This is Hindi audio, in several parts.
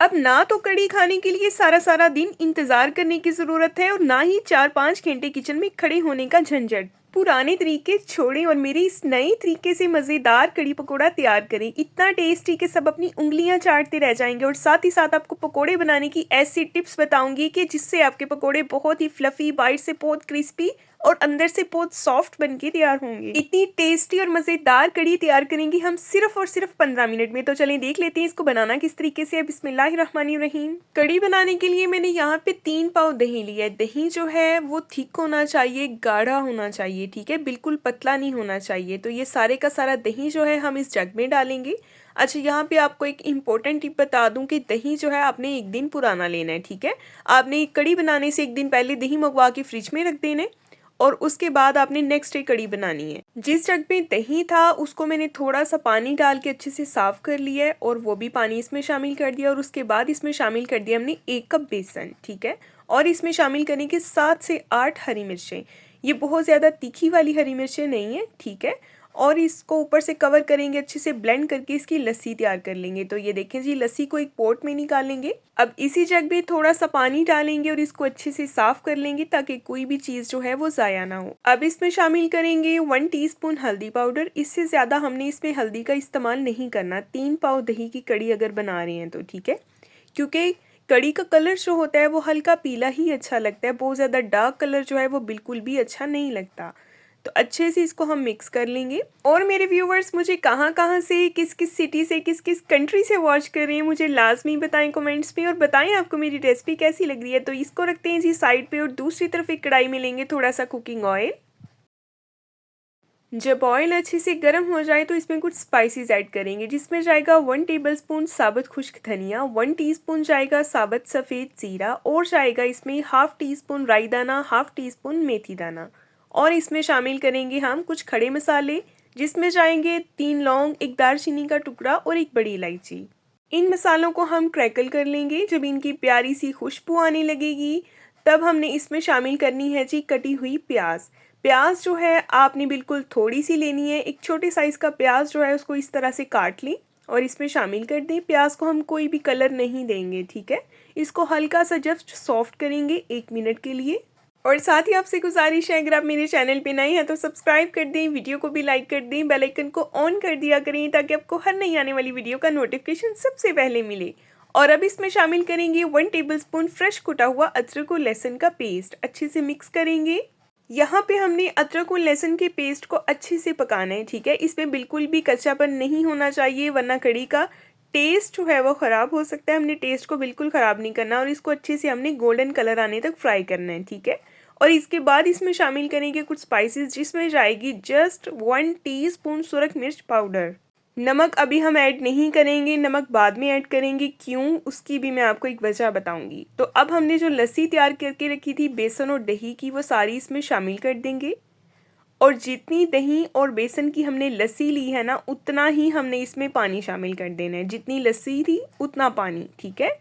अब ना तो कड़ी खाने के लिए सारा सारा दिन इंतज़ार करने की ज़रूरत है और ना ही 4-5 घंटे किचन में खड़े होने का झंझट। पुराने तरीके छोड़ें और मेरे इस नए तरीके से मज़ेदार कड़ी पकोड़ा तैयार करें। इतना टेस्टी कि सब अपनी उँगलियां चाटते रह जाएंगे और साथ ही साथ आपको पकोड़े बनाने की ऐसी टिप्स बताऊंगी कि जिससे आपके पकोड़े बहुत ही फ्लफ़ी, बाहर से बहुत क्रिस्पी और अंदर से बहुत सॉफ्ट बनके तैयार होंगे। इतनी टेस्टी और मज़ेदार कड़ी तैयार करेंगे हम सिर्फ और सिर्फ 15 मिनट में। तो चलें देख लेते हैं इसको बनाना किस तरीके से है। बिस्मिल्लाहिर्रहमानिर्रहीम। कड़ी बनाने के लिए मैंने यहाँ पे 3 पाव दही लिया है। दही जो है वो थिक होना चाहिए, गाढ़ा होना चाहिए, ठीक है, बिल्कुल पतला नहीं होना चाहिए। तो ये सारे का सारा दही जो है हम इस जग में डालेंगे। अच्छा, यहाँ पे आपको एक इम्पोर्टेंट टिप बता दूं कि दही जो है आपने एक दिन पुराना लेना है, ठीक है। आपने कड़ी बनाने से एक दिन पहले दही मंगवा के फ्रिज में रख देना है और उसके बाद आपने नेक्स्ट डे कड़ी बनानी है। जिस जग में दही था उसको मैंने थोड़ा सा पानी डाल के अच्छे से साफ कर लिया है और वो भी पानी इसमें शामिल कर दिया और उसके बाद इसमें शामिल कर दिया हमने 1 कप बेसन, ठीक है। और इसमें शामिल करने के 7 से 8 हरी मिर्चें। ये बहुत ज़्यादा तीखी वाली हरी मिर्चें नहीं है, ठीक है। और इसको ऊपर से कवर करेंगे, अच्छे से ब्लेंड करके इसकी लस्सी तैयार कर लेंगे। तो ये देखें जी, लस्सी को एक पॉट में निकालेंगे। अब इसी जग में थोड़ा सा पानी डालेंगे और इसको अच्छे से साफ कर लेंगे ताकि कोई भी चीज़ जो है वो ज़ाया ना हो। अब इसमें शामिल करेंगे 1 टीस्पून हल्दी पाउडर। इससे ज़्यादा हमने इसमें हल्दी का इस्तेमाल नहीं करना। 3 पाव दही की कड़ी अगर बना रहे हैं तो, ठीक है, क्योंकि कड़ी का कलर जो होता है वो हल्का पीला ही अच्छा लगता है। बहुत ज़्यादा डार्क कलर जो है वो बिल्कुल भी अच्छा नहीं लगता। तो अच्छे से इसको हम मिक्स कर लेंगे। और मेरे व्यूवर्स मुझे कहाँ कहाँ से, किस किस सिटी से, किस किस कंट्री से वॉच कर रहे हैं मुझे लाजमी बताएं कमेंट्स में और बताएं आपको मेरी रेसिपी कैसी लग रही है। तो इसको रखते हैं जी साइड पे और दूसरी तरफ एक कढ़ाई में लेंगे थोड़ा सा कुकिंग ऑयल। जब ऑयल अच्छे से गर्म हो जाए तो इसमें कुछ स्पाइसेस ऐड करेंगे, जिसमें जाएगा 1 टेबलस्पून साबुत खुश्क धनिया, 1 टीस्पून जाएगा साबुत सफ़ेद जीरा और जाएगा इसमें हाफ टी स्पून राई दाना, हाफ टी स्पून मेथी दाना। और इसमें शामिल करेंगे हम कुछ खड़े मसाले, जिसमें जाएंगे 3 लौंग, 1 दालचीनी का टुकड़ा और 1 बड़ी इलायची। इन मसालों को हम क्रैकल कर लेंगे। जब इनकी प्यारी सी खुशबू आने लगेगी तब हमने इसमें शामिल करनी है जी कटी हुई प्याज। प्याज जो है आपने बिल्कुल थोड़ी सी लेनी है। एक छोटे साइज़ का प्याज जो है उसको इस तरह से काट लें और इसमें शामिल कर दें। प्याज को हम कोई भी कलर नहीं देंगे, ठीक है। इसको हल्का सा जस्ट सॉफ्ट करेंगे 1 मिनट के लिए। और साथ ही आपसे गुजारिश है, अगर आप मेरे चैनल पे नए हैं तो सब्सक्राइब कर दें, वीडियो को भी लाइक कर दें, बेल आइकन को ऑन कर दिया करें ताकि आपको हर नई आने वाली वीडियो का नोटिफिकेशन सबसे पहले मिले। और अब इसमें शामिल करेंगे 1 टेबलस्पून फ्रेश कुटा हुआ अदरक और लहसुन का पेस्ट। अच्छे से मिक्स करेंगे। यहाँ पे हमने अदरक और लहसुन के पेस्ट को अच्छे से पकाना है, ठीक है। इसमें बिल्कुल भी कच्चापन नहीं होना चाहिए वरना कड़ी का टेस्ट जो है वो ख़राब हो सकता है। हमने टेस्ट को बिल्कुल ख़राब नहीं करना और इसको अच्छे से हमने गोल्डन कलर आने तक फ्राई करना है, ठीक है। और इसके बाद इसमें शामिल करेंगे कुछ स्पाइसेस, जिसमें जाएगी जस्ट 1 टीस्पून सुरख मिर्च पाउडर। नमक अभी हम ऐड नहीं करेंगे, नमक बाद में ऐड करेंगे। क्यों, उसकी भी मैं आपको एक वजह बताऊंगी। तो अब हमने जो लस्सी तैयार करके रखी थी बेसन और दही की, वो सारी इसमें शामिल कर देंगे। और जितनी दही और बेसन की हमने लस्सी ली है ना, उतना ही हमने इसमें पानी शामिल कर देना है। जितनी लस्सी थी उतना पानी, ठीक है।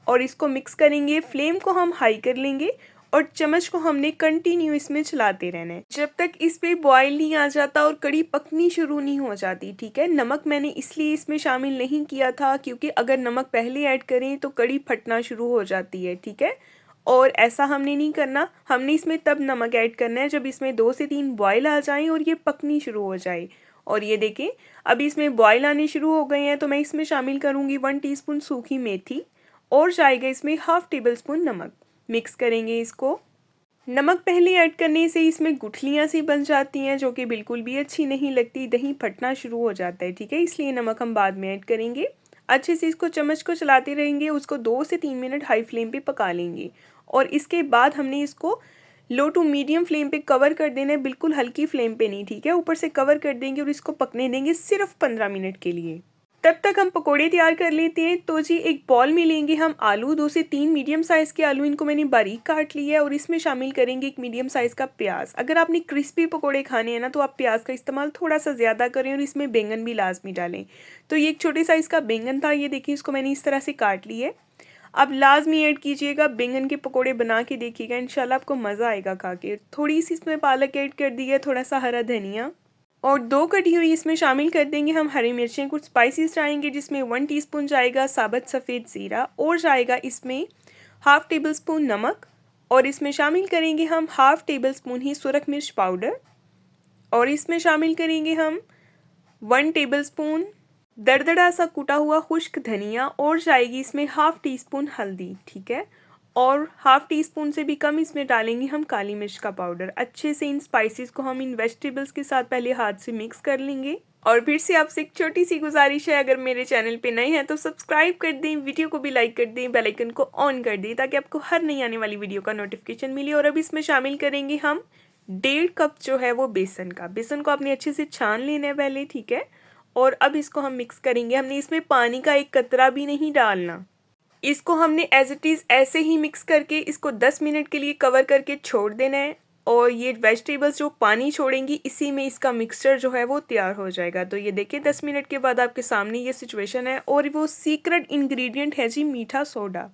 और इसको मिक्स करेंगे। फ्लेम को हम हाई कर लेंगे और चम्मच को हमने कंटिन्यू इसमें चलाते रहना है जब तक इस पे बॉयल नहीं आ जाता और कड़ी पकनी शुरू नहीं हो जाती, ठीक है। नमक मैंने इसलिए इसमें शामिल नहीं किया था क्योंकि अगर नमक पहले ऐड करें तो कड़ी फटना शुरू हो जाती है, ठीक है। और ऐसा हमने नहीं करना। हमने इसमें तब नमक ऐड करना है जब इसमें 2 से 3 बॉयल आ जाएं और ये पकनी शुरू हो जाए। और ये देखें अब इसमें बॉयल आने शुरू हो गए हैं। तो मैं इसमें शामिल करूँगी 1 टीस्पून सूखी मेथी और जाएगा इसमें हाफ टेबल स्पून नमक। मिक्स करेंगे इसको। नमक पहले ऐड करने से इसमें गुठलियाँ सी बन जाती हैं जो कि बिल्कुल भी अच्छी नहीं लगती, दही फटना शुरू हो जाता है, ठीक है। इसलिए नमक हम बाद में ऐड करेंगे। अच्छे से इसको चम्मच को चलाते रहेंगे, उसको 2 से 3 मिनट हाई फ्लेम पे पका लेंगे। और इसके बाद हमने इसको लो टू मीडियम फ्लेम पे कवर कर देना है, बिल्कुल हल्की फ्लेम पे नहीं, ठीक है। ऊपर से कवर कर देंगे और इसको पकने देंगे सिर्फ 15 मिनट के लिए। तब तक हम पकोड़े तैयार कर लेते हैं। तो जी एक बॉल में लेंगे हम आलू, 2 से 3 मीडियम साइज़ के आलू, इनको मैंने बारीक काट लिया है। और इसमें शामिल करेंगे 1 मीडियम साइज़ का प्याज। अगर आपने क्रिस्पी पकोड़े खाने हैं ना तो आप प्याज का इस्तेमाल थोड़ा सा ज़्यादा करें और इसमें बैंगन भी लाजमी डालें। तो ये एक छोटे साइज़ का बैंगन था, ये देखिए इसको मैंने इस तरह से काट लिया है। आप लाजमी ऐड कीजिएगा, बैंगन के पकोड़े बना के देखिएगा, इंशाल्लाह आपको मज़ा आएगा खा के। थोड़ी सी इसमें पालक ऐड कर दी है, थोड़ा सा हरा धनिया और 2 कटी हुई इसमें शामिल कर देंगे हम हरी मिर्चें। कुछ स्पाइसेस जाएंगे जिसमें 1 टीस्पून जाएगा साबुत सफ़ेद ज़ीरा और जाएगा इसमें हाफ़ टेबल स्पून नमक और इसमें शामिल करेंगे हम हाफ़ टेबल स्पून ही सुरख मिर्च पाउडर और इसमें शामिल करेंगे हम 1 टेबल स्पून दरदरा सा कुटा हुआ खुश्क धनिया और जाएगी इसमें हाफ़ टी स्पून हल्दी, ठीक है। और हाफ़ टी स्पून से भी कम इसमें डालेंगे हम काली मिर्च का पाउडर। अच्छे से इन स्पाइसेस को हम इन वेजिटेबल्स के साथ पहले हाथ से मिक्स कर लेंगे। और फिर से आपसे एक छोटी सी गुजारिश है, अगर मेरे चैनल पे नए हैं तो सब्सक्राइब कर दें, वीडियो को भी लाइक कर दें, बेल आइकन को ऑन कर दें ताकि आपको हर नई आने वाली वीडियो का नोटिफिकेशन मिले। और अब इसमें शामिल करेंगे हम 1.5 कप जो है वो बेसन का। बेसन को आपने अच्छे से छान लेना है पहले, ठीक है। और अब इसको हम मिक्स करेंगे। हमने इसमें पानी का एक कतरा भी नहीं डालना। इसको हमने एज इट इज़ ऐसे ही मिक्स करके इसको 10 मिनट के लिए कवर करके छोड़ देना है। और ये वेजिटेबल्स जो पानी छोड़ेंगी इसी में इसका मिक्सचर जो है वो तैयार हो जाएगा। तो ये देखिए 10 मिनट के बाद आपके सामने ये सिचुएशन है। और वो सीक्रेट इंग्रेडिएंट है जी मीठा सोडा।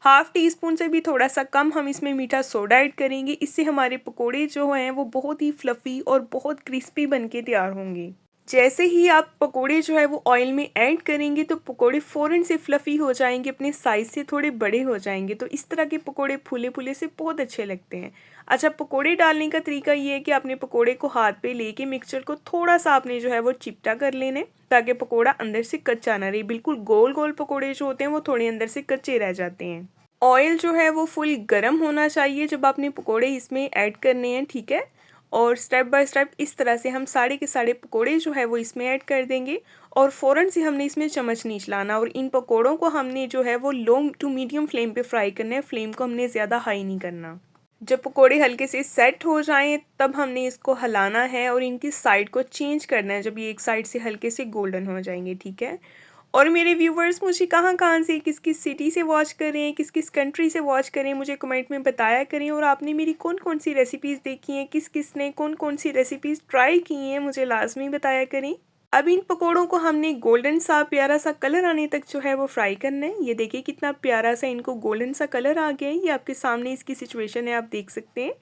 हाफ़ टी स्पून से भी थोड़ा सा कम हम इसमें मीठा सोडा ऐड करेंगे। इससे हमारे पकोड़े जो हैं वो बहुत ही फ्लफ़ी और बहुत क्रिस्पी बन के तैयार होंगे। जैसे ही आप पकोड़े जो है वो ऑयल में ऐड करेंगे तो पकोड़े फ़ौरन से फ्लफ़ी हो जाएंगे, अपने साइज़ से थोड़े बड़े हो जाएंगे। तो इस तरह के पकोड़े फूले फूले से बहुत अच्छे लगते हैं। अच्छा, पकोड़े डालने का तरीका ये है कि आपने पकोड़े को हाथ पे लेके मिक्सचर को थोड़ा सा आपने जो है वो चिपटा कर लेने ताकि पकोड़ा अंदर से कच्चा ना रहे। बिल्कुल गोल गोल पकोड़े जो होते हैं वो थोड़े अंदर से कच्चे रह जाते हैं। ऑयल जो है वो फुल गर्म होना चाहिए जब आपने पकोड़े इसमें ऐड करने हैं, ठीक है। और स्टेप बाय स्टेप इस तरह से हम सारे के सारे पकोड़े जो है वो इसमें ऐड कर देंगे। और फ़ौरन से हमने इसमें चम्मच नहीं चलाना। और इन पकोड़ों को हमने जो है वो लो टू मीडियम फ्लेम पे फ्राई करना है। फ्लेम को हमने ज़्यादा हाई नहीं करना। जब पकोड़े हल्के से सेट हो जाएं तब हमने इसको हिलाना है और इनकी साइड को चेंज करना है जब ये एक साइड से हल्के से गोल्डन हो जाएंगे, ठीक है। और मेरे व्यूवर्स मुझे कहाँ से किस किस सिटी से वॉच कर रहे हैं, किस किस कंट्री से वॉच कर रहे हैं, मुझे कमेंट में बताया करें। और आपने मेरी कौन कौन सी रेसिपीज़ देखी हैं, किस किस ने कौन कौन सी रेसिपीज़ ट्राई की हैं, मुझे लाजमी बताया करें। अब इन पकोड़ों को हमने गोल्डन सा प्यारा सा कलर आने तक जो है वो फ्राई करना है। ये देखिए कितना प्यारा सा इनको गोल्डन सा कलर आ गया है। ये आपके सामने इसकी सिचुएशन है, आप देख सकते हैं।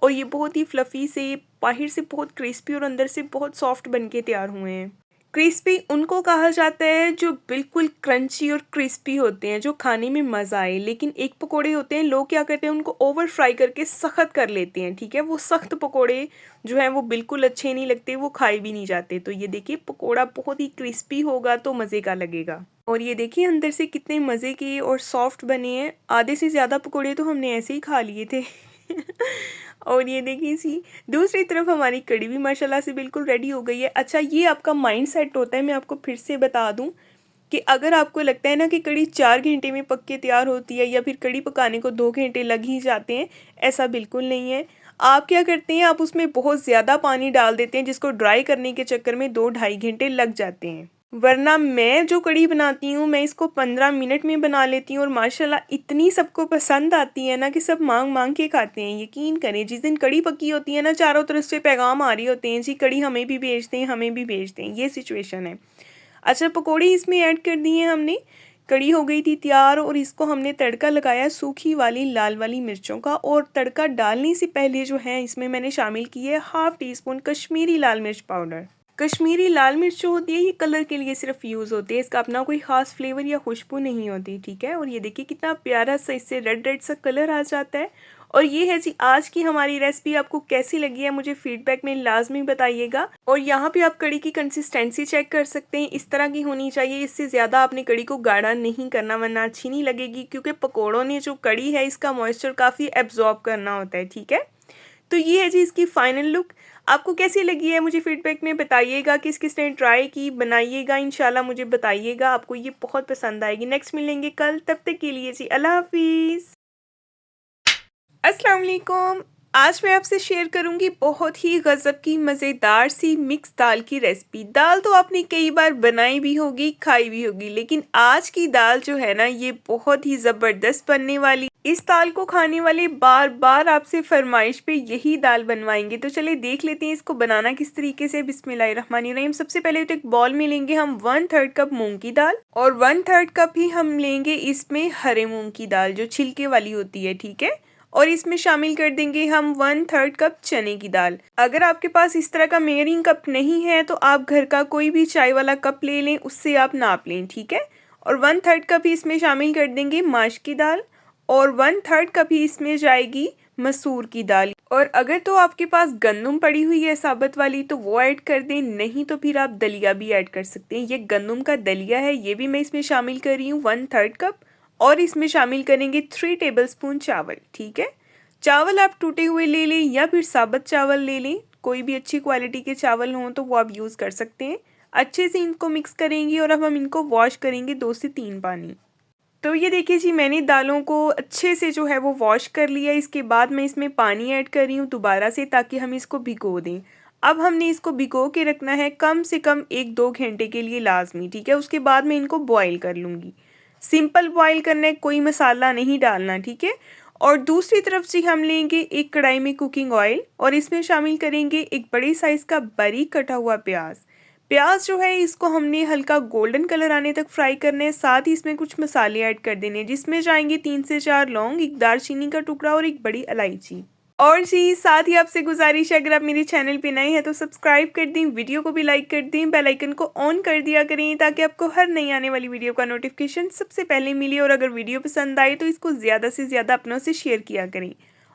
और ये बहुत ही फ्लफ़ी से, बाहर से बहुत क्रिस्पी और अंदर से बहुत सॉफ्ट बन के तैयार हुए हैं। क्रिस्पी उनको कहा जाता है जो बिल्कुल क्रंची और क्रिस्पी होते हैं, जो खाने में मज़ा आए। लेकिन एक पकोड़े होते हैं, लोग क्या करते हैं उनको ओवर फ्राई करके सख्त कर लेते हैं, ठीक है। वो सख्त पकोड़े जो हैं वो बिल्कुल अच्छे नहीं लगते, वो खाए भी नहीं जाते। तो ये देखिए पकोड़ा बहुत ही क्रिस्पी होगा तो मज़े का लगेगा। और ये देखिए अंदर से कितने मज़े के और सॉफ्ट बने हैं। आधे से ज़्यादा पकोड़े तो हमने ऐसे ही खा लिए थे। और ये देखिए सी दूसरी तरफ हमारी कड़ी भी माशाल्लाह से बिल्कुल रेडी हो गई है। अच्छा, ये आपका माइंड सेट होता है, मैं आपको फिर से बता दूं कि अगर आपको लगता है ना कि कड़ी 4 घंटे में पक के तैयार होती है या फिर कड़ी पकाने को 2 घंटे लग ही जाते हैं, ऐसा बिल्कुल नहीं है। आप क्या करते हैं, आप उसमें बहुत ज़्यादा पानी डाल देते हैं जिसको ड्राई करने के चक्कर में 2-2.5 घंटे लग जाते हैं। वरना मैं जो कड़ी बनाती हूँ मैं इसको 15 मिनट में बना लेती हूँ और माशाल्लाह इतनी सबको पसंद आती है ना कि सब मांग मांग के खाते हैं। यकीन करें, जिस दिन कड़ी पकी होती है ना चारों तरफ से पैगाम आ रही होते हैं जी कड़ी हमें भी भेज दें, हमें भी भेज दें, ये सिचुएशन है। अच्छा, पकौड़ी इसमें ऐड कर दी है हमने। कड़ी हो गई थी तैयार और इसको हमने तड़का लगाया सूखी वाली लाल वाली मिर्चों का। और तड़का डालने से पहले जो है इसमें मैंने शामिल की है हाफ़ टी स्पून कश्मीरी लाल मिर्च पाउडर। कश्मीरी लाल मिर्च जो होती है ये कलर के लिए सिर्फ यूज़ होती है, इसका अपना कोई ख़ास फ्लेवर या खुशबू नहीं होती, ठीक है। और ये देखिए कितना प्यारा सा इससे रेड रेड सा कलर आ जाता है। और ये है जी आज की हमारी रेसिपी। आपको कैसी लगी है मुझे फीडबैक में लाजमी बताइएगा। और यहाँ पे आप कड़ी की कंसिस्टेंसी चेक कर सकते हैं, इस तरह की होनी चाहिए। इससे ज़्यादा आपने कड़ी को गाढ़ा नहीं करना वरना अच्छी नहीं लगेगी, क्योंकि पकौड़ों ने जो कड़ी है इसका मॉइस्चर काफ़ी एब्जॉर्ब करना होता है, ठीक है। तो ये है जी इसकी फ़ाइनल लुक। आपको कैसी लगी है मुझे फीडबैक में बताइएगा। किस किस ने ट्राई की, बनाइएगा, इंशाल्लाह मुझे बताइएगा। आपको ये बहुत पसंद आएगी। नेक्स्ट मिलेंगे कल, तब तक के लिए जी अल्लाह हाफिज़। अस्सलाम वालेकुम। आज मैं आपसे शेयर करूंगी बहुत ही गज़ब की मज़ेदार सी मिक्स दाल की रेसिपी। दाल तो आपने कई बार बनाई भी होगी, खाई भी होगी, लेकिन आज की दाल जो है ना ये बहुत ही ज़बरदस्त बनने वाली। इस दाल को खाने वाले बार बार आपसे फरमाइश पे यही दाल बनवाएंगे। तो चले देख लेते हैं इसको बनाना किस तरीके से। बिस्मिल्लाहिर्रहमानिर्रहीम। सबसे पहले तो एक बॉल में लेंगे हम 1/3 कप मूंग की दाल और 1/3 कप ही हम लेंगे इसमें हरे मूंग की दाल जो छिलके वाली होती है, ठीक है। और इसमें शामिल कर देंगे हम 1/3 कप चने की दाल। अगर आपके पास इस तरह का मेजरिंग कप नहीं है तो आप घर का कोई भी चाय वाला कप ले लें, उससे आप नाप लें, ठीक है। और 1/3 कप ही इसमें शामिल कर देंगे माश की दाल और 1/3 कप ही इसमें जाएगी मसूर की दाल। और अगर तो आपके पास गंदम पड़ी हुई है साबुत वाली तो वो ऐड कर दें, नहीं तो फिर आप दलिया भी ऐड कर सकते हैं। ये गंदम का दलिया है, ये भी मैं इसमें शामिल कर रही हूँ 1/3 कप। और इसमें शामिल करेंगे 3 टेबलस्पून चावल, ठीक है। चावल आप टूटे हुए ले लें या फिर साबुत चावल ले लें, कोई भी अच्छी क्वालिटी के चावल हों तो वो आप यूज़ कर सकते हैं। अच्छे से इनको मिक्स करेंगे और अब हम इनको वॉश करेंगे 2 से 3 पानी। तो ये देखिए जी, मैंने दालों को अच्छे से जो है वो वॉश कर लिया। इसके बाद मैं इसमें पानी ऐड कर रही हूँ दोबारा से, ताकि हम इसको भिगो दें। अब हमने इसको भिगो के रखना है कम से कम 1-2 घंटे के लिए लाजमी, ठीक है। उसके बाद मैं इनको बॉईल कर लूँगी। सिंपल बॉईल करना है, कोई मसाला नहीं डालना, ठीक है। और दूसरी तरफ से हम लेंगे एक कढ़ाई में कुकिंग ऑयल और इसमें शामिल करेंगे एक बड़ी साइज़ का बारीक कटा हुआ प्याज। प्याज जो है इसको हमने हल्का गोल्डन कलर आने तक फ्राई करना है। साथ ही इसमें कुछ मसाले ऐड कर देने हैं, जिसमें जाएंगे 3 से 4 लौंग, एक दालचीनी का टुकड़ा और एक बड़ी इलायची। और जी साथ ही आपसे गुजारिश है, अगर आप मेरे चैनल पे नए हैं तो सब्सक्राइब कर दें, वीडियो को भी लाइक कर दें, बेल आइकन को ऑन कर दिया करें ताकि आपको हर नई आने वाली वीडियो का नोटिफिकेशन सबसे पहले मिले। और अगर वीडियो पसंद आए तो इसको ज़्यादा से ज़्यादा अपनों से शेयर किया करें।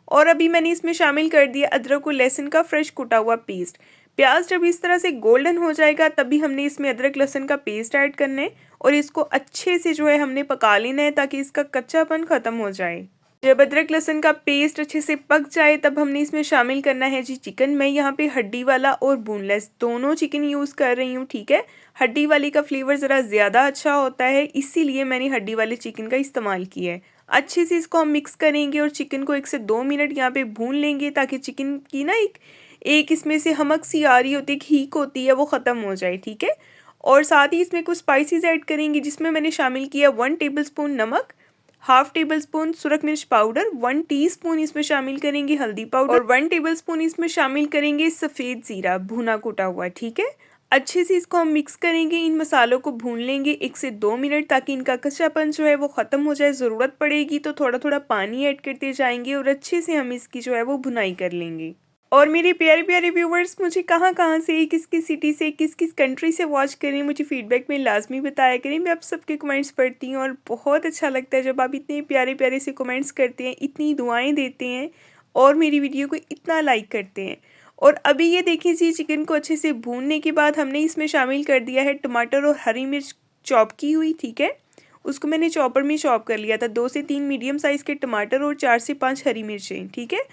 और अभी मैंने इसमें शामिल कर दिया अदरक और लहसुन का फ्रेश कुटा हुआ पेस्ट। प्याज जब इस तरह से गोल्डन हो जाएगा तभी हमने इसमें अदरक लहसुन का पेस्ट ऐड करना है और इसको अच्छे से जो है हमने पका लेना है ताकि इसका कच्चापन ख़त्म हो जाए। जब अदरक लहसुन का पेस्ट अच्छे से पक जाए तब हमने इसमें शामिल करना है जी चिकन। मैं यहाँ पे हड्डी वाला और बोनलेस दोनों चिकन यूज़ कर रही हूँ, ठीक है। हड्डी वाली का फ्लेवर ज़रा ज़्यादा अच्छा होता है, इसीलिए मैंने हड्डी वाले चिकन का इस्तेमाल किया है। अच्छे से इसको हम मिक्स करेंगे और चिकन को 1 से 2 मिनट यहाँ पे भून लेंगे ताकि चिकन की ना एक इसमें से हमक सी आ रही होती है, एक हीक होती है, वो ख़त्म हो जाए, ठीक है। और साथ ही इसमें कुछ स्पाइसेस ऐड करेंगे, जिसमें मैंने शामिल किया 1 टेबलस्पून नमक, 1/2 टेबलस्पून सुरख मिर्च पाउडर, 1 टीस्पून इसमें शामिल करेंगे हल्दी पाउडर और 1 टेबलस्पून इसमें शामिल करेंगे सफ़ेद ज़ीरा भुना कुटा हुआ, ठीक है। अच्छे से इसको हम मिक्स करेंगे, इन मसालों को भून लेंगे 1 से 2 मिनट ताकि इनका कच्चापन जो है वो ख़त्म हो जाए। ज़रूरत पड़ेगी तो थोड़ा थोड़ा पानी ऐड करते जाएंगे और अच्छे से हम इसकी जो है वो भुनाई कर लेंगे। और मेरे प्यारे प्यारे व्यूवर्स, मुझे कहाँ कहाँ से, किस किस सिटी से, किस किस कंट्री से वॉच करें, मुझे फीडबैक में लाजमी बताया करें। मैं आप सबके कमेंट्स पढ़ती हूँ और बहुत अच्छा लगता है जब आप इतने प्यारे प्यारे से कमेंट्स करते हैं, इतनी दुआएं देते हैं और मेरी वीडियो को इतना लाइक करते हैं। और अभी ये देखिए जी, चिकन को अच्छे से भूनने के बाद हमने इसमें शामिल कर दिया है टमाटर और हरी मिर्च चॉप की हुई, ठीक है। उसको मैंने चॉपर में चॉप कर लिया था। 2 से 3 मीडियम साइज़ के टमाटर और 4 से 5 हरी मिर्चें, ठीक है।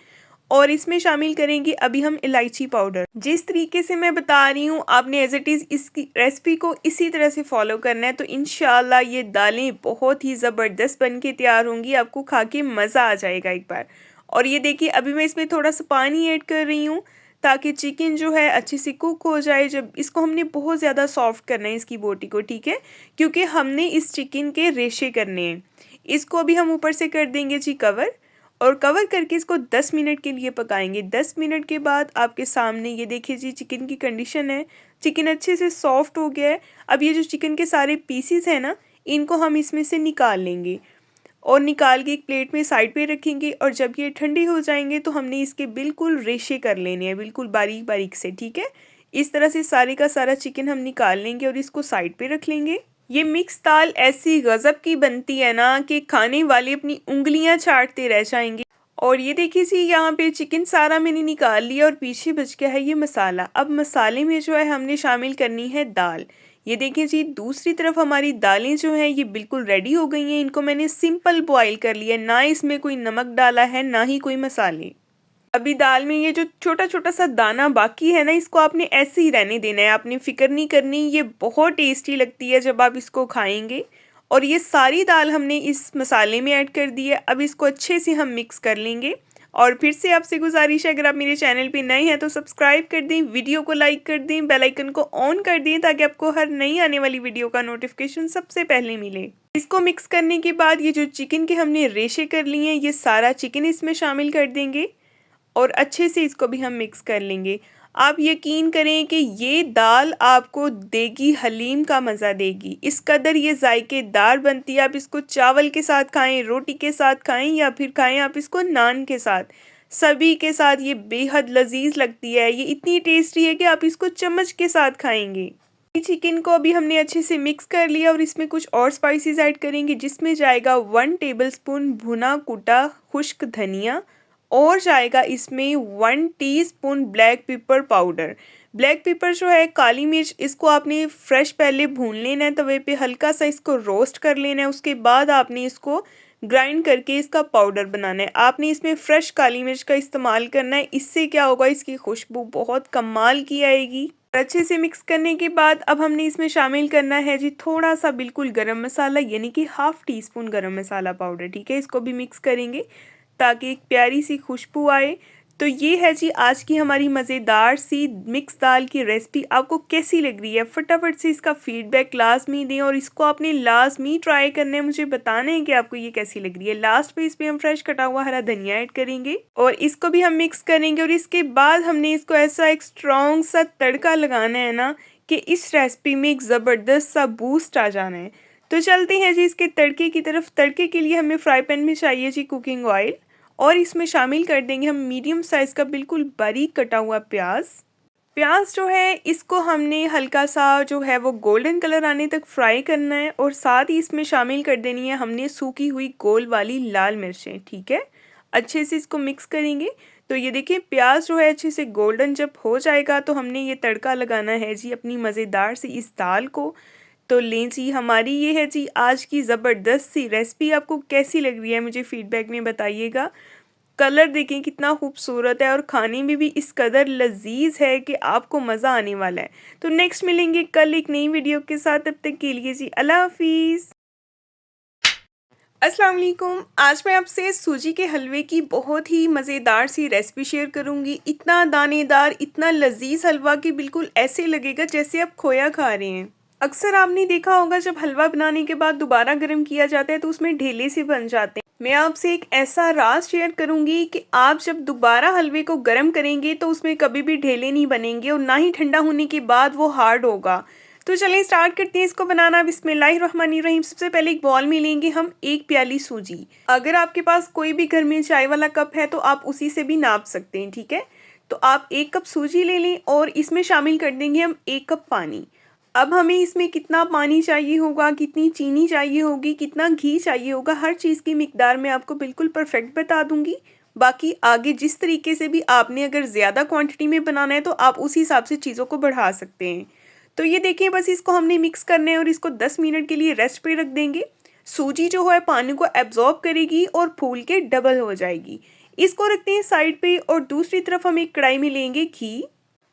और इसमें शामिल करेंगे अभी हम इलायची पाउडर। जिस तरीके से मैं बता रही हूँ आपने एज इट इज़ इसकी रेसिपी को इसी तरह से फॉलो करना है, तो इंशाल्लाह ये दालें बहुत ही ज़बरदस्त बन के तैयार होंगी, आपको खा के मज़ा आ जाएगा एक बार। और ये देखिए अभी मैं इसमें थोड़ा सा पानी ऐड कर रही हूँ ताकि चिकन जो है अच्छे से कुक हो जाए। जब इसको हमने बहुत ज़्यादा सॉफ्ट करना है इसकी बोटी को, ठीक है, क्योंकि हमने इस चिकन के रेशे करने हैं। इसको अभी हम ऊपर से कर देंगे जी कवर और कवर करके इसको 10 मिनट के लिए पकाएंगे। 10 मिनट के बाद आपके सामने ये देखिए जी चिकन की कंडीशन है। चिकन अच्छे से सॉफ्ट हो गया है। अब ये जो चिकन के सारे पीसीस हैं ना, इनको हम इसमें से निकाल लेंगे और निकाल के एक प्लेट में साइड पे रखेंगे। और जब ये ठंडे हो जाएंगे तो हमने इसके बिल्कुल रेशे कर लेने हैं, बिल्कुल बारीक बारीक से, ठीक है। इस तरह से सारे का सारा चिकन हम निकाल लेंगे और इसको साइड पे रख लेंगे। ये मिक्स दाल ऐसी गज़ब की बनती है ना कि खाने वाले अपनी उंगलियां चाटते रह जाएंगे। और ये देखिए जी, यहाँ पे चिकन सारा मैंने निकाल लिया और पीछे बच गया है ये मसाला। अब मसाले में जो है हमने शामिल करनी है दाल। ये देखिए जी, दूसरी तरफ हमारी दालें जो हैं ये बिल्कुल रेडी हो गई हैं। इनको मैंने सिंपल बॉईल कर लिया, ना इसमें कोई नमक डाला है ना ही कोई मसाले। अभी दाल में ये जो छोटा छोटा सा दाना बाकी है ना, इसको आपने ऐसे ही रहने देना है, आपने फिक्र नहीं करनी। ये बहुत टेस्टी लगती है जब आप इसको खाएंगे। और ये सारी दाल हमने इस मसाले में ऐड कर दी है। अब इसको अच्छे से हम मिक्स कर लेंगे। और फिर से आपसे गुजारिश है, अगर आप मेरे चैनल पे नए हैं तो सब्सक्राइब कर दें, वीडियो को लाइक कर दें, बेल आइकन को ऑन कर दें ताकि आपको हर नई आने वाली वीडियो का नोटिफिकेशन सबसे पहले मिले। इसको मिक्स करने के बाद ये जो चिकन के हमने रेशे कर लिए हैं, ये सारा चिकन इसमें शामिल कर देंगे और अच्छे से इसको भी हम मिक्स कर लेंगे। आप यकीन करें कि ये दाल आपको देगी हलीम का मज़ा देगी। इस कदर ये जायकेदार बनती है। आप इसको चावल के साथ खाएं, रोटी के साथ खाएं या फिर खाएं आप इसको नान के साथ, सभी के साथ ये बेहद लजीज लगती है। ये इतनी टेस्टी है कि आप इसको चम्मच के साथ खाएंगे। चिकन को अभी हमने अच्छे से मिक्स कर लिया और इसमें कुछ और स्पाइसेस ऐड करेंगे, जिसमें जाएगा 1 टेबलस्पून भुना कुटा खुश्क धनिया और जाएगा इसमें 1 teaspoon black pepper powder. Black pepper जो है काली मिर्च, इसको आपने फ्रेश पहले भून लेना है तवे पे, हल्का सा इसको रोस्ट कर लेना है। उसके बाद आपने इसको ग्राइंड करके इसका पाउडर बनाना है। आपने इसमें फ्रेश काली मिर्च का इस्तेमाल करना है। इससे क्या होगा, इसकी खुशबू बहुत कमाल की आएगी। अच्छे से मिक्स करने के बाद अब हमने इसमें शामिल करना है जी थोड़ा सा बिल्कुल गरम मसाला, यानी कि 1/2 टीस्पून गरम मसाला पाउडर। ठीक है, इसको भी मिक्स करेंगे ताकि एक प्यारी सी खुशबू आए। तो ये है जी आज की हमारी मज़ेदार सी मिक्स दाल की रेसिपी। आपको कैसी लग रही है, फटाफट से इसका फीडबैक लाजमी दें और इसको आपने लाजमी ट्राई करना है। मुझे बताना है कि आपको ये कैसी लग रही है। लास्ट पे इस पर हम फ्रेश कटा हुआ हरा धनिया ऐड करेंगे और इसको भी हम मिक्स करेंगे। और इसके बाद हमने इसको ऐसा एक स्ट्रॉन्ग सा तड़का लगाना है ना कि इस रेसिपी में एक ज़बरदस्त सा बूस्ट आ जाना है। तो चलते हैं जी इसके तड़के की तरफ। तड़के के लिए हमें फ्राई पैन में चाहिए जी कुकिंग ऑयल और इसमें शामिल कर देंगे हम मीडियम साइज़ का बिल्कुल बारीक कटा हुआ प्याज। प्याज जो है इसको हमने हल्का सा जो है वो गोल्डन कलर आने तक फ्राई करना है और साथ ही इसमें शामिल कर देनी है हमने सूखी हुई गोल वाली लाल मिर्चें। ठीक है, अच्छे से इसको मिक्स करेंगे। तो ये देखिए प्याज जो है अच्छे से गोल्डन जब हो जाएगा तो हमने ये तड़का लगाना है जी अपनी मज़ेदार सी इस दाल को। तो लें जी, हमारी ये है जी आज की ज़बरदस्त सी रेसिपी। आपको कैसी लग रही है मुझे फीडबैक में बताइएगा। कलर देखें कितना खूबसूरत है और खाने में भी इस कदर लजीज है कि आपको मज़ा आने वाला है। तो नेक्स्ट मिलेंगे कल एक नई वीडियो के साथ। तब तक के लिए जी अल्लाह हाफिज़। अस्सलाम वालेकुम। आज मैं आपसे सूजी के हलवे की बहुत ही मज़ेदार सी रेसिपी शेयर करूंगी। इतना दानेदार, इतना लजीज हलवा कि बिल्कुल ऐसे लगेगा जैसे आप खोया खा रहे हैं। अक्सर आपने देखा होगा जब हलवा बनाने के बाद दोबारा गर्म किया जाता है तो उसमें ढेले से बन जाते हैं। मैं आपसे एक ऐसा राज शेयर करूंगी कि आप जब दोबारा हलवे को गर्म करेंगे तो उसमें कभी भी ढेले नहीं बनेंगे और ना ही ठंडा होने के बाद वो हार्ड होगा। तो चलिए स्टार्ट करते हैं इसको बनाना। बिस्मिल्लाहिर्रहमानिर्रहीम। सबसे पहले एक बॉल में लेंगे हम 1 प्याली सूजी। अगर आपके पास कोई भी घर में चाय वाला कप है तो आप उसी से भी नाप सकते हैं। ठीक है, तो आप 1 कप सूजी ले लें और इसमें शामिल कर देंगे हम 1 कप पानी। अब हमें इसमें कितना पानी चाहिए होगा, कितनी चीनी चाहिए होगी, कितना घी चाहिए होगा, हर चीज़ की मिकदार मैं आपको बिल्कुल परफेक्ट बता दूंगी। बाकी आगे जिस तरीके से भी आपने अगर ज़्यादा क्वांटिटी में बनाना है तो आप उसी हिसाब से चीज़ों को बढ़ा सकते हैं। तो ये देखिए बस इसको हमने मिक्स करना है और इसको 10 मिनट के लिए रेस्ट पे रख देंगे। सूजी जो है पानी को एब्जॉर्ब करेगी और फूल के डबल हो जाएगी। इसको रखते हैं साइड पे और दूसरी तरफ हम एक कढ़ाई में लेंगे घी।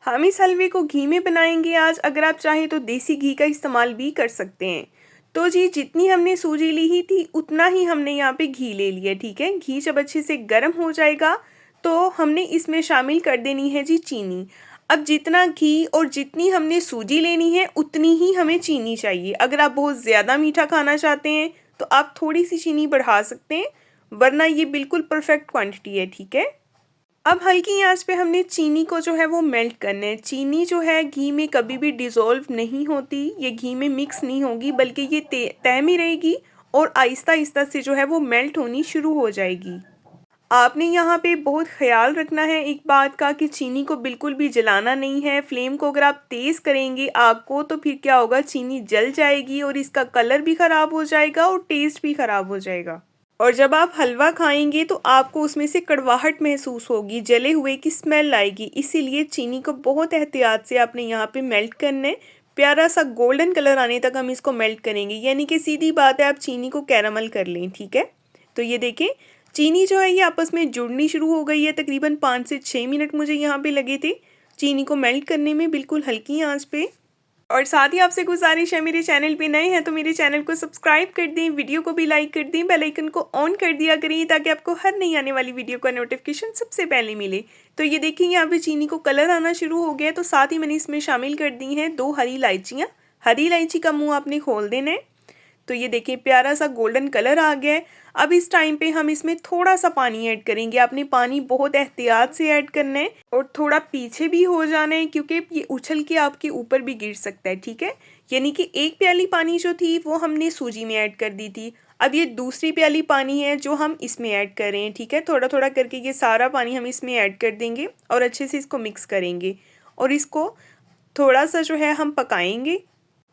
हम इस हलवे को घी में बनाएंगे आज। अगर आप चाहें तो देसी घी का इस्तेमाल भी कर सकते हैं। तो जी जितनी हमने सूजी ली ही थी उतना ही हमने यहाँ पे घी ले लिया। ठीक है, घी जब अच्छे से गर्म हो जाएगा तो हमने इसमें शामिल कर देनी है जी चीनी। अब जितना घी और जितनी हमने सूजी लेनी है उतनी ही हमें चीनी चाहिए। अगर आप बहुत ज़्यादा मीठा खाना चाहते हैं तो आप थोड़ी सी चीनी बढ़ा सकते हैं, वरना ये बिल्कुल परफेक्ट क्वांटिटी है। ठीक है, अब हल्की आंच पे हमने चीनी को जो है वो मेल्ट करना है। चीनी जो है घी में कभी भी डिज़ोल्व नहीं होती, ये घी में मिक्स नहीं होगी बल्कि ये तय में रहेगी और आहिस्ता आहिस्ता से जो है वो मेल्ट होनी शुरू हो जाएगी। आपने यहाँ पे बहुत ख्याल रखना है एक बात का कि चीनी को बिल्कुल भी जलाना नहीं है। फ्लेम को अगर आप तेज़ करेंगे आग को तो फिर क्या होगा, चीनी जल जाएगी और इसका कलर भी ख़राब हो जाएगा और टेस्ट भी ख़राब हो जाएगा। और जब आप हलवा खाएंगे तो आपको उसमें से कड़वाहट महसूस होगी, जले हुए की स्मेल आएगी। इसीलिए चीनी को बहुत एहतियात से आपने यहाँ पे मेल्ट करना है। प्यारा सा गोल्डन कलर आने तक हम इसको मेल्ट करेंगे, यानी कि सीधी बात है आप चीनी को कैरामल कर लें। ठीक है, तो ये देखें चीनी जो है ये आपस में जुड़नी शुरू हो गई है। तकरीबन 5 से 6 मिनट मुझे यहाँ पे लगे थे चीनी को मेल्ट करने में, बिल्कुल हल्की आंच पे। और साथ ही आपसे गुजारिश है मेरे चैनल पे नए हैं तो मेरे चैनल को सब्सक्राइब कर दें, वीडियो को भी लाइक कर दें, बेल आइकन को ऑन कर दिया करें ताकि आपको हर नई आने वाली वीडियो का नोटिफिकेशन सबसे पहले मिले। तो ये देखिए यहाँ पे चीनी को कलर आना शुरू हो गया है। तो साथ ही मैंने इसमें शामिल कर दी हैं 2 हरी इलायचियाँ। हरी इलायची का मुँह आपने खोल देना है। तो ये देखिए प्यारा सा गोल्डन कलर आ गया है। अब इस टाइम पे हम इसमें थोड़ा सा पानी ऐड करेंगे। आपने पानी बहुत एहतियात से ऐड करना है और थोड़ा पीछे भी हो जाना है क्योंकि ये उछल के आपके ऊपर भी गिर सकता है, ठीक है। यानी कि 1 प्याली पानी जो थी वो हमने सूजी में ऐड कर दी थी। अब ये दूसरी प्याली पानी है जो हम इसमें ऐड कर रहे हैं, ठीक है। थोड़ा थोड़ा करके ये सारा पानी हम इसमें ऐड कर देंगे और अच्छे से इसको मिक्स करेंगे और इसको थोड़ा सा जो है हम पकाएंगे।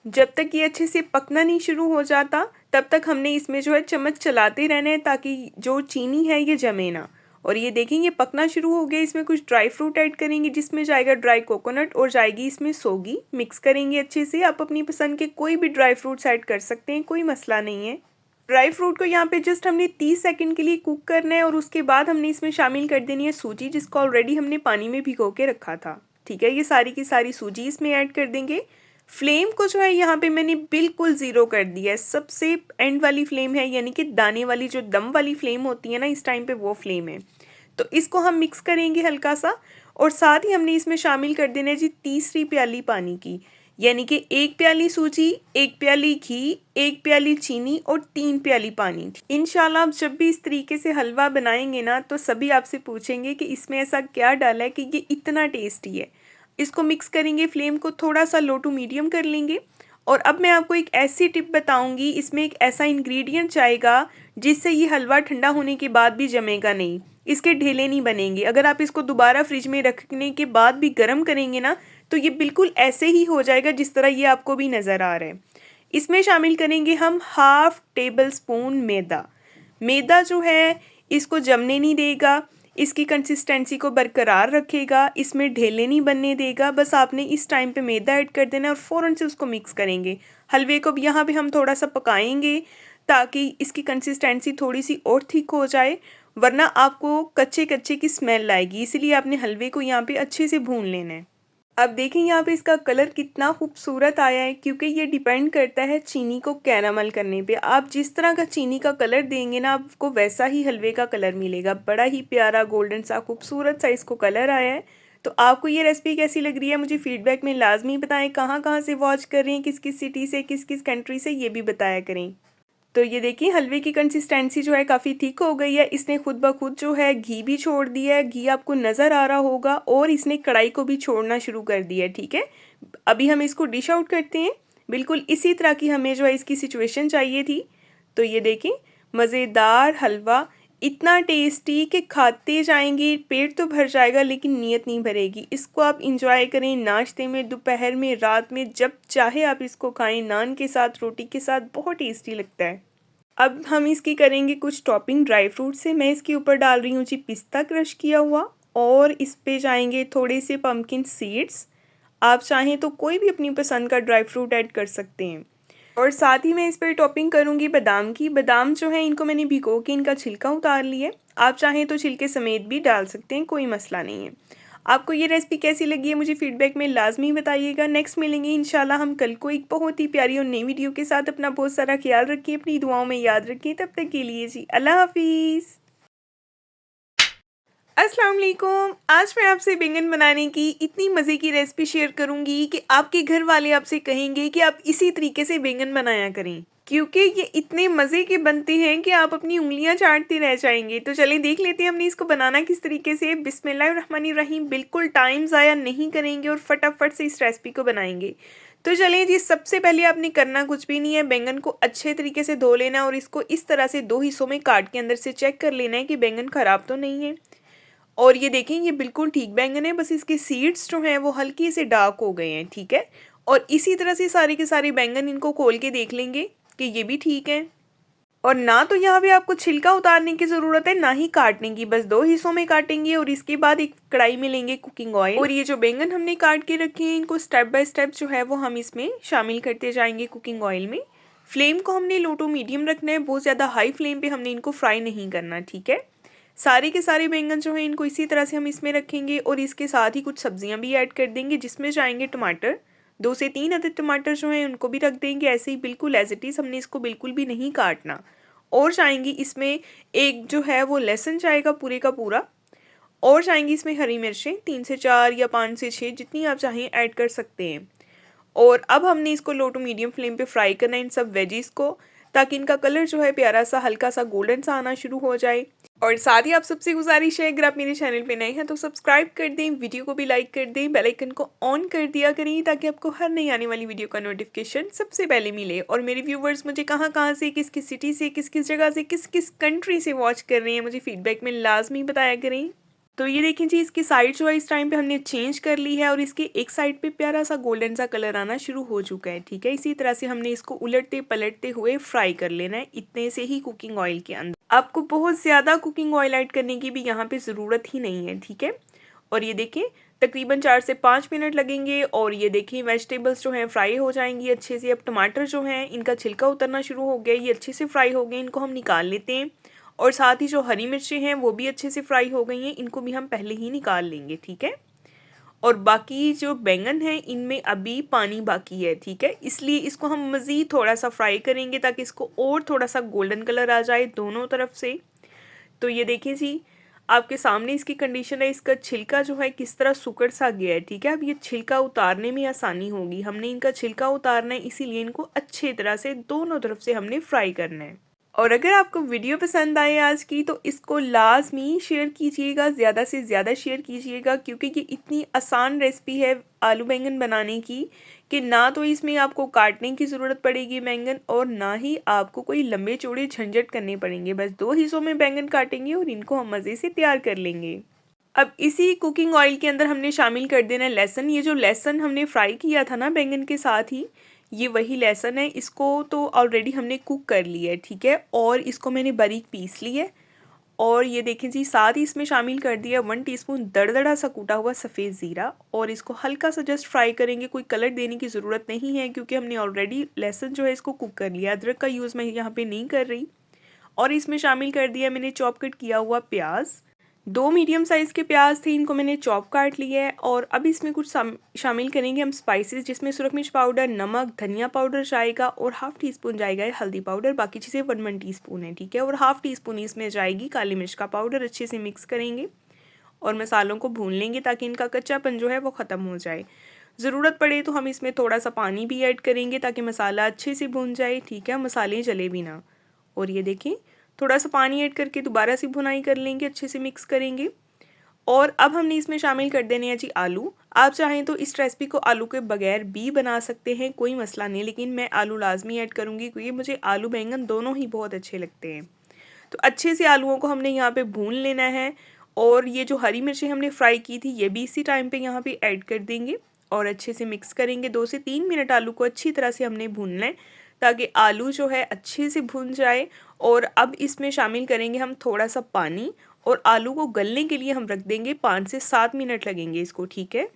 जब तक ये अच्छे से पकना नहीं शुरू हो जाता तब तक हमने इसमें जो है चम्मच चलाते रहना है ताकि जो चीनी है ये जमे ना। और ये देखें ये पकना शुरू हो गया। इसमें कुछ ड्राई फ्रूट ऐड करेंगे जिसमें जाएगा ड्राई कोकोनट और जाएगी इसमें सोगी। मिक्स करेंगे अच्छे से। आप अपनी पसंद के कोई भी ड्राई फ्रूट्स ऐड कर सकते हैं, कोई मसला नहीं है। ड्राई फ्रूट को यहाँ पे जस्ट हमने 30 सेकंड के लिए कुक करना है और उसके बाद हमने इसमें शामिल कर देनी है सूजी, जिसको ऑलरेडी हमने पानी में भिगो के रखा था, ठीक है। ये सारी की सारी सूजी इसमें ऐड कर देंगे। फ्लेम को जो है यहाँ पे मैंने बिल्कुल ज़ीरो कर दिया है। सबसे एंड वाली फ्लेम है, यानी कि दाने वाली जो दम वाली फ्लेम होती है ना, इस टाइम पे वो फ्लेम है। तो इसको हम मिक्स करेंगे हल्का सा और साथ ही हमने इसमें शामिल कर देना है जी तीसरी प्याली पानी की, यानी कि 1 प्याली सूजी, 1 प्याली घी, 1 प्याली चीनी और 3 प्याली पानी। इंशाल्लाह आप जब भी इस तरीके से हलवा बनाएंगे ना तो सभी आपसे पूछेंगे कि इसमें ऐसा क्या डाला है कि ये इतना टेस्टी है। इसको मिक्स करेंगे, फ्लेम को थोड़ा सा लो टू मीडियम कर लेंगे। और अब मैं आपको एक ऐसी टिप बताऊंगी, इसमें एक ऐसा इंग्रेडिएंट जाएगा जिससे ये हलवा ठंडा होने के बाद भी जमेगा नहीं, इसके ढेले नहीं बनेंगे। अगर आप इसको दोबारा फ्रिज में रखने के बाद भी गर्म करेंगे ना तो ये बिल्कुल ऐसे ही हो जाएगा जिस तरह ये आपको भी नज़र आ रहा है। इसमें शामिल करेंगे हम 1/2 टेबल स्पून मैदा। मैदा जो है इसको जमने नहीं देगा, इसकी कंसिस्टेंसी को बरकरार रखेगा, इसमें ढेले नहीं बनने देगा। बस आपने इस टाइम पे मैदा ऐड कर देना है और फ़ौरन से उसको मिक्स करेंगे। हलवे को भी यहाँ पे हम थोड़ा सा पकाएंगे ताकि इसकी कंसिस्टेंसी थोड़ी सी और थिक हो जाए, वरना आपको कच्चे कच्चे की स्मेल आएगी। इसलिए आपने हलवे को यहाँ पे अच्छे से भून लेना है। अब देखें यहाँ पे इसका कलर कितना खूबसूरत आया है, क्योंकि ये डिपेंड करता है चीनी को कैरामल करने पे। आप जिस तरह का चीनी का कलर देंगे ना आपको वैसा ही हलवे का कलर मिलेगा। बड़ा ही प्यारा गोल्डन सा खूबसूरत सा इसको कलर आया है। तो आपको ये रेसिपी कैसी लग रही है मुझे फीडबैक में लाजमी बताएं। कहाँ कहाँ से वॉच कर रहे हैं, किस किस सिटी से, किस किस कंट्री से, ये भी बताया करें। तो ये देखिए हलवे की कंसिस्टेंसी जो है काफ़ी थिक हो गई है। इसने खुद ब खुद जो है घी भी छोड़ दिया है, घी आपको नज़र आ रहा होगा, और इसने कढ़ाई को भी छोड़ना शुरू कर दिया है, ठीक है। अभी हम इसको डिश आउट करते हैं। बिल्कुल इसी तरह की हमें जो है इसकी सिचुएशन चाहिए थी। तो ये देखें मज़ेदार हलवा, इतना टेस्टी कि खाते जाएंगे, पेट तो भर जाएगा लेकिन नीयत नहीं भरेगी। इसको आप इंजॉय करें नाश्ते में, दोपहर में, रात में, जब चाहे आप इसको खाएं, नान के साथ, रोटी के साथ, बहुत टेस्टी लगता है। अब हम इसकी करेंगे कुछ टॉपिंग ड्राई फ्रूट से। मैं इसके ऊपर डाल रही हूँ जी पिस्ता क्रश किया हुआ, और इस पे जाएंगे थोड़े से पम्पकिन सीड्स। आप चाहें तो कोई भी अपनी पसंद का ड्राई फ्रूट ऐड कर सकते हैं। और साथ ही मैं इस पर टॉपिंग करूँगी बादाम की। बादाम जो है इनको मैंने भिगो के इनका छिलका उतार लिया है। आप चाहें तो छिलके समेत भी डाल सकते हैं, कोई मसला नहीं है। आपको ये रेसिपी कैसी लगी है मुझे फीडबैक में लाजमी बताइएगा। नेक्स्ट मिलेंगे इंशाल्लाह हम कल को एक बहुत ही प्यारी और नई वीडियो के साथ। अपना बहुत सारा ख्याल रखिए, अपनी दुआओं में याद रखिए। तब तक के लिए जी अल्लाह हाफिज़। अस्सलाम वालेकुम। आज मैं आपसे बैंगन बनाने की इतनी मज़े की रेसिपी शेयर करूंगी कि आपके घर वाले आपसे कहेंगे कि आप इसी तरीके से बैंगन बनाया करें, क्योंकि ये इतने मज़े के बनते हैं कि आप अपनी उंगलियां चाटते रह जाएंगे। तो चलिए देख लेते हैं हमने इसको बनाना किस तरीके से। बिस्मिल्लाहिर्रहमानिर्रहीम। बिल्कुल टाइम ज़ाया नहीं करेंगे और फटाफट से इस रेसिपी को बनाएंगे। तो चलिए जी, सबसे पहले आपने करना कुछ भी नहीं है, बैंगन को अच्छे तरीके से धो लेना और इसको इस तरह से 2 हिस्सों में काट के अंदर से चेक कर लेना है कि बैंगन ख़राब तो नहीं है। और ये देखें ये बिल्कुल ठीक बैंगन है, बस इसके सीड्स जो हैं वो हल्के से डार्क हो गए हैं, ठीक है। और इसी तरह से सारे के सारे बैंगन इनको खोल के देख लेंगे कि ये भी ठीक है। और ना तो यहाँ पे आपको छिलका उतारने की ज़रूरत है, ना ही काटने की। बस 2 हिस्सों में काटेंगे और इसके बाद एक कढ़ाई में लेंगे कुकिंग ऑयल, और ये जो बैंगन हमने काट के रखे हैं इनको स्टेप बाय स्टेप जो है वो हम इसमें शामिल करते जाएंगे कुकिंग ऑयल में। फ्लेम को हमने लो टू मीडियम रखना है, बहुत ज़्यादा हाई फ्लेम पर हमने इनको फ्राई नहीं करना, ठीक है। सारे के सारे बैंगन जो हैं इनको इसी तरह से हम इसमें रखेंगे और इसके साथ ही कुछ सब्जियां भी ऐड कर देंगे, जिसमें जाएंगे टमाटर। 2 से 3 अदद टमाटर जो हैं उनको भी रख देंगे ऐसे ही बिल्कुल एज इट इज़, हमने इसको बिल्कुल भी नहीं काटना। और जाएंगी इसमें एक जो है वो लहसुन जाएगा पूरे का पूरा, और जाएंगी इसमें हरी मिर्चें 3 से 4 या 5 से 6 जितनी आप चाहें ऐड कर सकते हैं। और अब हमने इसको लो टू मीडियम फ्लेम पे फ्राई करना है इन सब वेजीज़ को। ताकि इनका कलर जो है प्यारा सा हल्का सा गोल्डन सा आना शुरू हो जाए। और साथ ही आप सबसे गुजारिश है, अगर आप मेरे चैनल पे नए हैं तो सब्सक्राइब कर दें, वीडियो को भी लाइक कर दें, बेल आइकन को ऑन कर दिया करें ताकि आपको हर नई आने वाली वीडियो का नोटिफिकेशन सबसे पहले मिले। और मेरे व्यूवर्स मुझे कहाँ कहाँ से, किस किस सिटी से, किस किस जगह से, किस किस कंट्री से वॉच कर रहे हैं, मुझे फीडबैक में लाजमी बताया करें। तो ये देखें जी, इसकी साइड जो है इस टाइम पे हमने चेंज कर ली है और इसके एक साइड पे प्यारा सा गोल्डन सा कलर आना शुरू हो चुका है। ठीक है, इसी तरह से हमने इसको उलटते पलटते हुए फ्राई कर लेना है, इतने से ही कुकिंग ऑयल के अंदर। आपको बहुत ज़्यादा कुकिंग ऑयल ऐड करने की भी यहाँ पे ज़रूरत ही नहीं है। ठीक है, और ये देखें तकरीबन 4 से 5 मिनट लगेंगे और ये देखिए वेजिटेबल्स जो हैं फ्राई हो जाएंगी अच्छे से। अब टमाटर जो हैं इनका छिलका उतरना शुरू हो गया, ये अच्छे से फ्राई हो गए, इनको हम निकाल लेते हैं। और साथ ही जो हरी मिर्चें हैं वो भी अच्छे से फ्राई हो गई हैं, इनको भी हम पहले ही निकाल लेंगे। ठीक है, और बाकी जो बैंगन है इनमें अभी पानी बाकी है। ठीक है, इसलिए इसको हम मज़ीद थोड़ा सा फ्राई करेंगे ताकि इसको और थोड़ा सा गोल्डन कलर आ जाए दोनों तरफ से। तो ये देखिए जी, आपके सामने इसकी कंडीशन है, इसका छिलका जो है किस तरह सुकड़ सा गया है। ठीक है, अब ये छिलका उतारने में आसानी होगी, हमने इनका छिलका उतारना है, इसीलिए इनको अच्छे तरह से दोनों तरफ से हमने फ्राई करना है। और अगर आपको वीडियो पसंद आए आज की तो इसको लाजमी शेयर कीजिएगा, ज़्यादा से ज़्यादा शेयर कीजिएगा, क्योंकि ये इतनी आसान रेसिपी है आलू बैंगन बनाने की कि ना तो इसमें आपको काटने की ज़रूरत पड़ेगी बैंगन और ना ही आपको कोई लंबे चौड़े झंझट करने पड़ेंगे। बस 2 हिस्सों में बैंगन काटेंगे और इनको हम मज़े से तैयार कर लेंगे। अब इसी कुकिंग ऑयल के अंदर हमने शामिल कर देना है लहसुन। ये जो लहसुन हमने फ्राई किया था ना बैंगन के साथ ही, ये वही लहसुन है। इसको तो ऑलरेडी हमने कुक कर लिया है। ठीक है, और इसको मैंने बारीक पीस लिया है। और ये देखें जी, साथ ही इसमें शामिल कर दिया 1 टीस्पून दरदरा सा कूटा हुआ सफ़ेद ज़ीरा और इसको हल्का सा जस्ट फ्राई करेंगे, कोई कलर देने की ज़रूरत नहीं है क्योंकि हमने ऑलरेडी लहसुन जो है इसको कुक कर लिया। अदरक का यूज़ मैं यहाँ पे नहीं कर रही। और इसमें शामिल कर दिया मैंने चॉप कट किया हुआ प्याज। 2 मीडियम साइज़ के प्याज थे, इनको मैंने चॉप काट लिया है। और अब इसमें कुछ शामिल करेंगे हम स्पाइसेस, जिसमें सुरख मिर्च पाउडर, नमक, धनिया पाउडर जाएगा और हाफ़ टी स्पून जाएगा हल्दी पाउडर, बाकी चीज़ें 1 टीस्पून है। ठीक है, और हाफ़ टी स्पून इसमें जाएगी काली मिर्च का पाउडर। अच्छे से मिक्स करेंगे और मसालों को भून लेंगे ताकि इनका कच्चापन जो है वो ख़त्म हो जाए। ज़रूरत पड़े तो हम इसमें थोड़ा सा पानी भी ऐड करेंगे ताकि मसाला अच्छे से भून जाए। ठीक है, मसाले जले भी ना। और ये देखें, थोड़ा सा पानी ऐड करके दोबारा से भुनाई कर लेंगे, अच्छे से मिक्स करेंगे। और अब हमने इसमें शामिल कर देने हैं जी आलू। आप चाहें तो इस रेसिपी को आलू के बगैर भी बना सकते हैं, कोई मसला नहीं, लेकिन मैं आलू लाजमी ऐड करूँगी क्योंकि मुझे आलू बैंगन दोनों ही बहुत अच्छे लगते हैं। तो अच्छे से आलूओं को हमने यहाँ पे भून लेना है। और ये जो हरी मिर्चें हमने फ्राई की थी ये भी इसी टाइम पे यहाँ पे ऐड कर देंगे और अच्छे से मिक्स करेंगे। 2 से 3 मिनट आलू को अच्छी तरह से हमने भूनना है ताकि आलू जो है अच्छे से भुन जाए। और अब इसमें शामिल करेंगे हम थोड़ा सा पानी और आलू को गलने के लिए हम रख देंगे 5 से 7 मिनट लगेंगे इसको। ठीक है,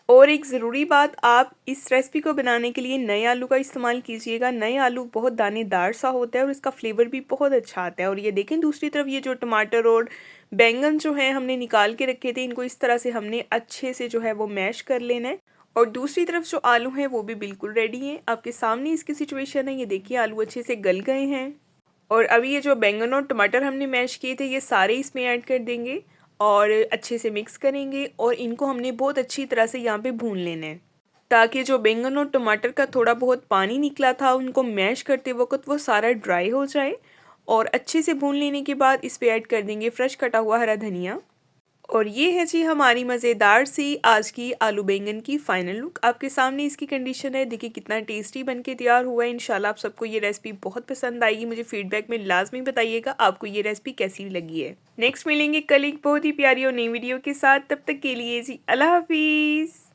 और एक ज़रूरी बात, आप इस रेसिपी को बनाने के लिए नए आलू का इस्तेमाल कीजिएगा। नए आलू बहुत दानेदार सा होता है और इसका फ्लेवर भी बहुत अच्छा आता है। और ये देखें, दूसरी तरफ ये जो टमाटर और बैंगन जो हैं हमने निकाल के रखे थे, इनको इस तरह से हमने अच्छे से जो है वो मैश कर लेना है। और दूसरी तरफ जो आलू हैं वो भी बिल्कुल रेडी हैं, आपके सामने इसकी सिचुएशन है। ये देखिए आलू अच्छे से गल गए हैं। और अभी ये जो बैंगन और टमाटर हमने मैश किए थे ये सारे इसमें ऐड कर देंगे और अच्छे से मिक्स करेंगे। और इनको हमने बहुत अच्छी तरह से यहाँ पे भून लेना है ताकि जो बैंगन और टमाटर का थोड़ा बहुत पानी निकला था उनको मैश करते वक्त वो सारा ड्राई हो जाए। और अच्छे से भून लेने के बाद इस पे ऐड कर देंगे फ्रेश कटा हुआ हरा धनिया। और ये है जी हमारी मज़ेदार सी आज की आलू बैंगन की फ़ाइनल लुक। आपके सामने इसकी कंडीशन है, देखिए कितना टेस्टी बन के तैयार हुआ है। इंशाल्लाह आप सबको ये रेसिपी बहुत पसंद आएगी। मुझे फीडबैक में लाजमी बताइएगा आपको ये रेसिपी कैसी लगी है। नेक्स्ट मिलेंगे कल एक बहुत ही प्यारी और नई वीडियो के साथ, तब तक के लिए जी अल्लाह हाफिज़।